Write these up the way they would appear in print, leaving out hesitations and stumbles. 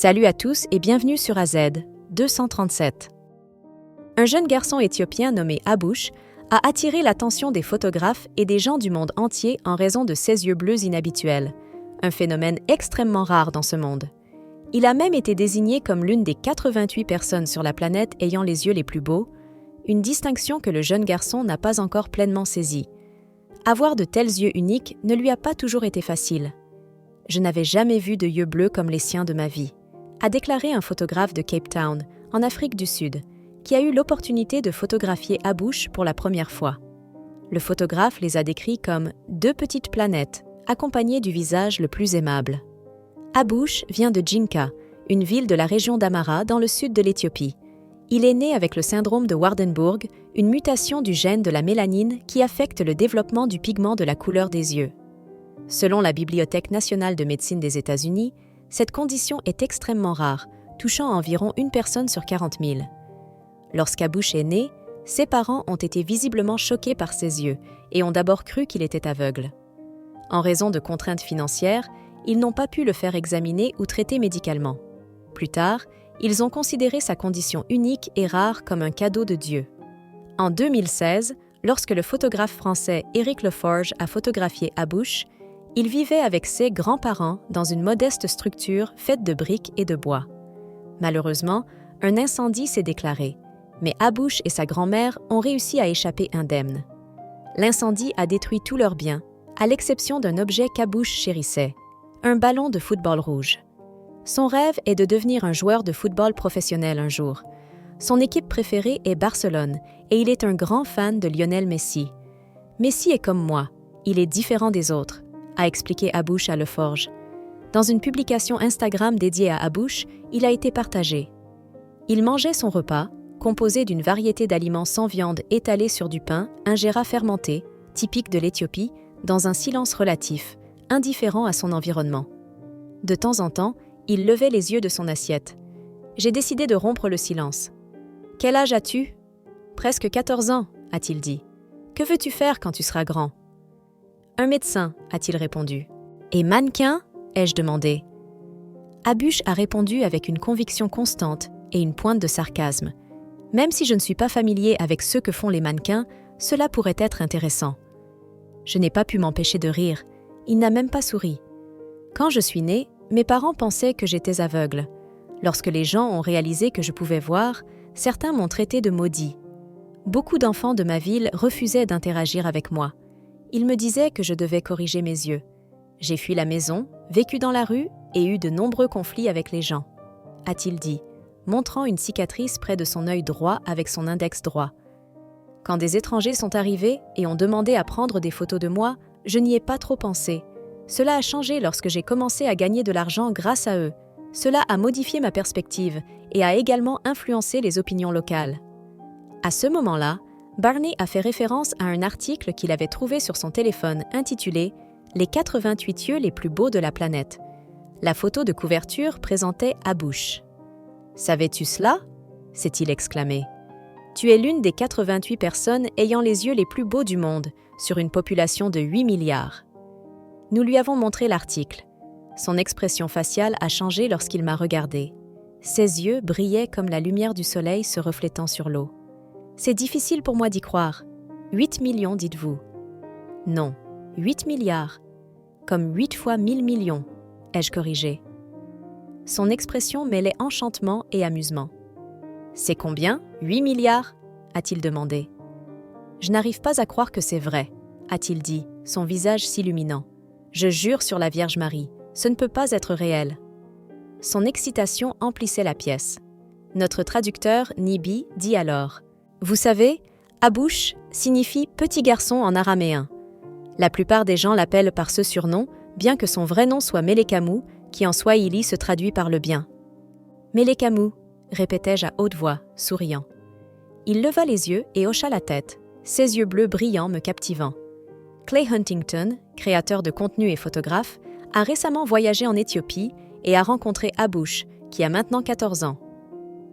Salut à tous et bienvenue sur AZ 237. Un jeune garçon éthiopien nommé Abush a attiré l'attention des photographes et des gens du monde entier en raison de ses yeux bleus inhabituels, un phénomène extrêmement rare dans ce monde. Il a même été désigné comme l'une des 88 personnes sur la planète ayant les yeux les plus beaux, une distinction que le jeune garçon n'a pas encore pleinement saisie. Avoir de tels yeux uniques ne lui a pas toujours été facile. « Je n'avais jamais vu de yeux bleus comme les siens de ma vie », a déclaré un photographe de Cape Town, en Afrique du Sud, qui a eu l'opportunité de photographier Abush pour la première fois. Le photographe les a décrits comme « deux petites planètes », accompagnées du visage le plus aimable. Abush vient de Jinka, une ville de la région d'Amara dans le sud de l'Éthiopie. Il est né avec le syndrome de Waardenburg, une mutation du gène de la mélanine qui affecte le développement du pigment de la couleur des yeux. Selon la Bibliothèque nationale de médecine des États-Unis, cette condition est extrêmement rare, touchant environ une personne sur 40 000. Lorsqu'Abush est né, ses parents ont été visiblement choqués par ses yeux et ont d'abord cru qu'il était aveugle. En raison de contraintes financières, ils n'ont pas pu le faire examiner ou traiter médicalement. Plus tard, ils ont considéré sa condition unique et rare comme un cadeau de Dieu. En 2016, lorsque le photographe français Éric Leforge a photographié Abush, il vivait avec ses grands-parents dans une modeste structure faite de briques et de bois. Malheureusement, un incendie s'est déclaré, mais Abush et sa grand-mère ont réussi à échapper indemnes. L'incendie a détruit tous leurs biens, à l'exception d'un objet qu'Abush chérissait, un ballon de football rouge. Son rêve est de devenir un joueur de football professionnel un jour. Son équipe préférée est Barcelone et il est un grand fan de Lionel Messi. Messi est comme moi, il est différent des autres, a expliqué Abush à Leforge. Dans une publication Instagram dédiée à Abush, il a été partagé. Il mangeait son repas, composé d'une variété d'aliments sans viande étalés sur du pain, ingéra fermenté, typique de l'Éthiopie, dans un silence relatif, indifférent à son environnement. De temps en temps, il levait les yeux de son assiette. « J'ai décidé de rompre le silence. »« Quel âge as-tu »« Presque 14 ans, a-t-il dit. »« Que veux-tu faire quand tu seras grand ?»« Un médecin, a-t-il répondu. « Et mannequin ?» ai-je demandé. Abush a répondu avec une conviction constante et une pointe de sarcasme. « Même si je ne suis pas familier avec ce que font les mannequins, cela pourrait être intéressant. » Je n'ai pas pu m'empêcher de rire. Il n'a même pas souri. Quand je suis née, mes parents pensaient que j'étais aveugle. Lorsque les gens ont réalisé que je pouvais voir, certains m'ont traité de maudit. Beaucoup d'enfants de ma ville refusaient d'interagir avec moi. Ils me disaient que je devais corriger mes yeux. J'ai fui la maison, vécu dans la rue et eu de nombreux conflits avec les gens, a-t-il dit, montrant une cicatrice près de son œil droit avec son index droit. Quand des étrangers sont arrivés et ont demandé à prendre des photos de moi, je n'y ai pas trop pensé. Cela a changé lorsque j'ai commencé à gagner de l'argent grâce à eux. Cela a modifié ma perspective et a également influencé les opinions locales. À ce moment-là, Barney a fait référence à un article qu'il avait trouvé sur son téléphone intitulé « Les 88 yeux les plus beaux de la planète ». La photo de couverture présentait Abush. « Savais-tu cela ?» s'est-il exclamé. « Tu es l'une des 88 personnes ayant les yeux les plus beaux du monde, sur une population de 8 milliards. » Nous lui avons montré l'article. Son expression faciale a changé lorsqu'il m'a regardé. Ses yeux brillaient comme la lumière du soleil se reflétant sur l'eau. C'est difficile pour moi d'y croire. 8 millions, dites-vous. Non, 8 milliards. Comme 8 fois 1000 millions, ai-je corrigé. Son expression mêlait enchantement et amusement. C'est combien, 8 milliards a-t-il demandé. Je n'arrive pas à croire que c'est vrai, a-t-il dit, son visage s'illuminant. Je jure sur la Vierge Marie, ce ne peut pas être réel. Son excitation emplissait la pièce. Notre traducteur, Nibi, dit alors « Vous savez, Abush signifie « petit garçon » en araméen. La plupart des gens l'appellent par ce surnom, bien que son vrai nom soit Melekamu, qui en swahili se traduit par le bien. « Melekamu » répétai-je à haute voix, souriant. Il leva les yeux et hocha la tête, ses yeux bleus brillants me captivant. Clay Huntington, créateur de contenu et photographe, a récemment voyagé en Éthiopie et a rencontré Abush, qui a maintenant 14 ans.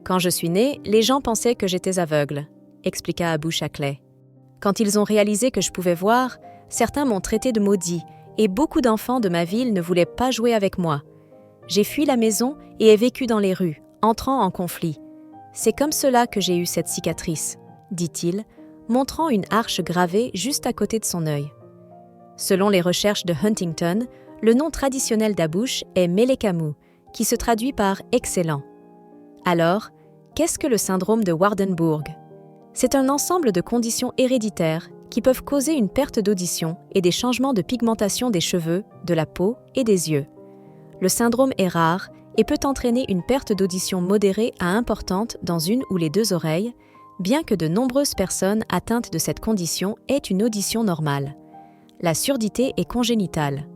Quand je suis née, les gens pensaient que j'étais aveugle, expliqua Abush à Clay. Quand ils ont réalisé que je pouvais voir, certains m'ont traité de maudit et beaucoup d'enfants de ma ville ne voulaient pas jouer avec moi. J'ai fui la maison et ai vécu dans les rues, entrant en conflit. C'est comme cela que j'ai eu cette cicatrice, dit-il, montrant une arche gravée juste à côté de son œil. Selon les recherches de Huntington, le nom traditionnel d'Abouche est Melekamu, qui se traduit par « excellent ». Alors, qu'est-ce que le syndrome de Waardenburg? C'est un ensemble de conditions héréditaires qui peuvent causer une perte d'audition et des changements de pigmentation des cheveux, de la peau et des yeux. Le syndrome est rare et peut entraîner une perte d'audition modérée à importante dans une ou les deux oreilles, bien que de nombreuses personnes atteintes de cette condition aient une audition normale. La surdité est congénitale.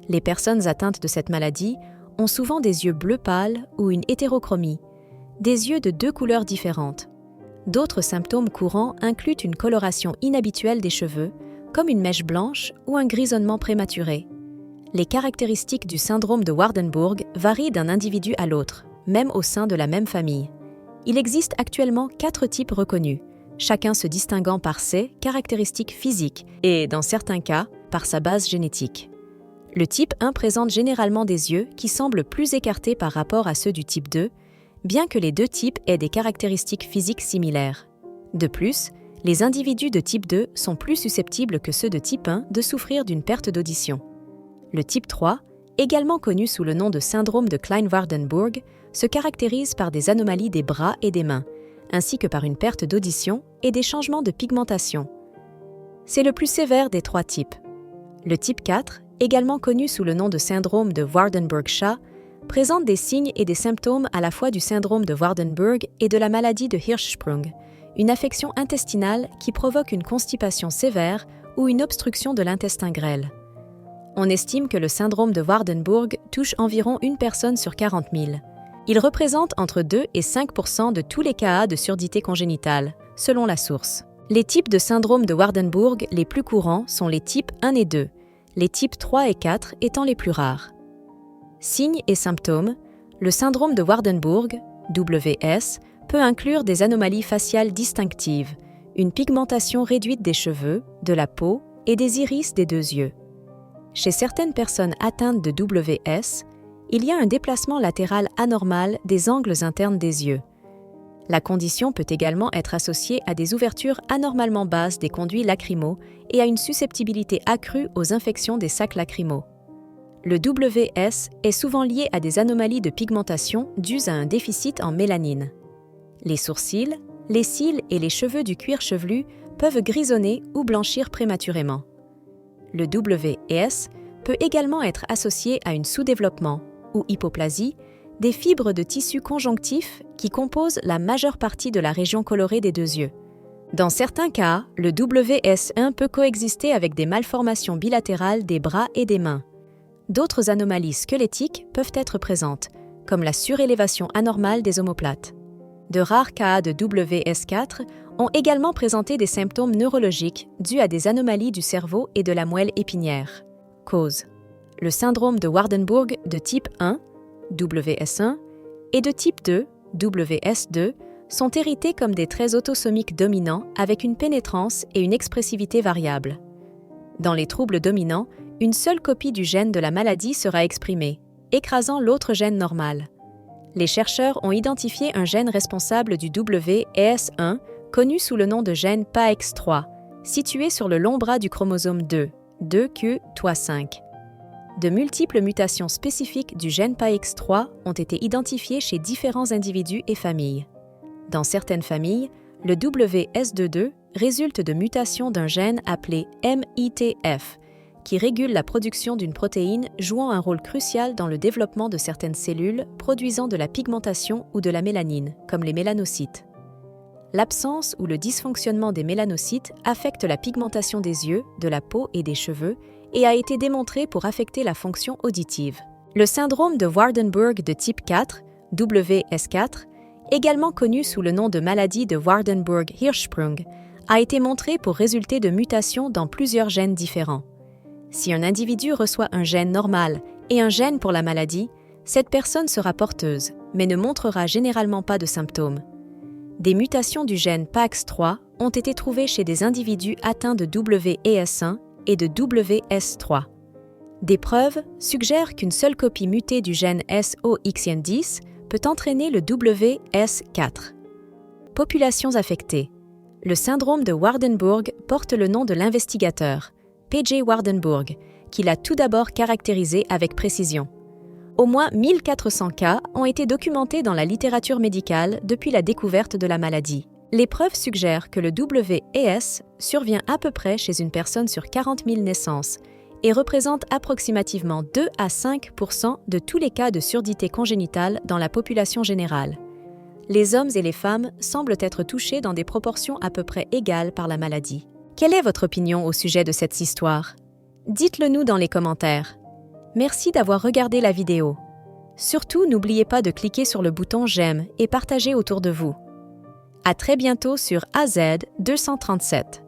Les personnes atteintes de cette maladie ont souvent des yeux bleu pâle ou une hétérochromie, des yeux de deux couleurs différentes. D'autres symptômes courants incluent une coloration inhabituelle des cheveux, comme une mèche blanche ou un grisonnement prématuré. Les caractéristiques du syndrome de Waardenburg varient d'un individu à l'autre, même au sein de la même famille. Il existe actuellement 4 types reconnus, chacun se distinguant par ses caractéristiques physiques et, dans certains cas, par sa base génétique. Le type 1 présente généralement des yeux qui semblent plus écartés par rapport à ceux du type 2, bien que les deux types aient des caractéristiques physiques similaires. De plus, les individus de type 2 sont plus susceptibles que ceux de type 1 de souffrir d'une perte d'audition. Le type 3, également connu sous le nom de syndrome de Klein-Waardenburg, se caractérise par des anomalies des bras et des mains, ainsi que par une perte d'audition et des changements de pigmentation. C'est le plus sévère des 3 types. Le type 4, également connu sous le nom de syndrome de Waardenburg-Shaw, présente des signes et des symptômes à la fois du syndrome de Waardenburg et de la maladie de Hirschsprung, une affection intestinale qui provoque une constipation sévère ou une obstruction de l'intestin grêle. On estime que le syndrome de Waardenburg touche environ une personne sur 40 000. Il représente entre 2 et 5 % de tous les cas de surdité congénitale, selon la source. Les types de syndrome de Waardenburg les plus courants sont les types 1 et 2, les types 3 et 4 étant les plus rares. Signes et symptômes, le syndrome de Waardenburg, WS, peut inclure des anomalies faciales distinctives, une pigmentation réduite des cheveux, de la peau et des iris des 2 yeux. Chez certaines personnes atteintes de WS, il y a un déplacement latéral anormal des angles internes des yeux. La condition peut également être associée à des ouvertures anormalement basses des conduits lacrymaux et à une susceptibilité accrue aux infections des sacs lacrymaux. Le WS est souvent lié à des anomalies de pigmentation dues à un déficit en mélanine. Les sourcils, les cils et les cheveux du cuir chevelu peuvent grisonner ou blanchir prématurément. Le WS peut également être associé à une sous-développement ou hypoplasie des fibres de tissu conjonctif qui composent la majeure partie de la région colorée des 2 yeux. Dans certains cas, le WS1 peut coexister avec des malformations bilatérales des bras et des mains. D'autres anomalies squelettiques peuvent être présentes, comme la surélévation anormale des omoplates. De rares cas de WS4 ont également présenté des symptômes neurologiques dus à des anomalies du cerveau et de la moelle épinière. Cause: le syndrome de Waardenburg de type 1, WS1, et de type 2, WS2, sont hérités comme des traits autosomiques dominants avec une pénétrance et une expressivité variables. Dans les troubles dominants, une seule copie du gène de la maladie sera exprimée, écrasant l'autre gène normal. Les chercheurs ont identifié un gène responsable du WS1, connu sous le nom de gène PAX3, situé sur le long bras du chromosome 2, 2q-toi5. De multiples mutations spécifiques du gène PAX3 ont été identifiées chez différents individus et familles. Dans certaines familles, le WS22 résulte de mutations d'un gène appelé MITF, qui régule la production d'une protéine jouant un rôle crucial dans le développement de certaines cellules produisant de la pigmentation ou de la mélanine, comme les mélanocytes. L'absence ou le dysfonctionnement des mélanocytes affecte la pigmentation des yeux, de la peau et des cheveux et a été démontré pour affecter la fonction auditive. Le syndrome de Waardenburg de type 4, WS4, également connu sous le nom de maladie de Waardenburg-Hirschsprung, a été montré pour résulter de mutations dans plusieurs gènes différents. Si un individu reçoit un gène normal et un gène pour la maladie, cette personne sera porteuse, mais ne montrera généralement pas de symptômes. Des mutations du gène PAX3 ont été trouvées chez des individus atteints de WES1 et de WS3. Des preuves suggèrent qu'une seule copie mutée du gène SOXN10 peut entraîner le WS4. Populations affectées. Le syndrome de Waardenburg porte le nom de l'investigateur, P.J. Waardenburg, qui l'a tout d'abord caractérisé avec précision. Au moins 1400 cas ont été documentés dans la littérature médicale depuis la découverte de la maladie. Les preuves suggèrent que le WES survient à peu près chez une personne sur 40 000 naissances et représente approximativement 2 à 5 % de tous les cas de surdité congénitale dans la population générale. Les hommes et les femmes semblent être touchés dans des proportions à peu près égales par la maladie. Quelle est votre opinion au sujet de cette histoire? Dites-le nous dans les commentaires. Merci d'avoir regardé la vidéo. Surtout, n'oubliez pas de cliquer sur le bouton j'aime et partager autour de vous. À très bientôt sur AZ 237.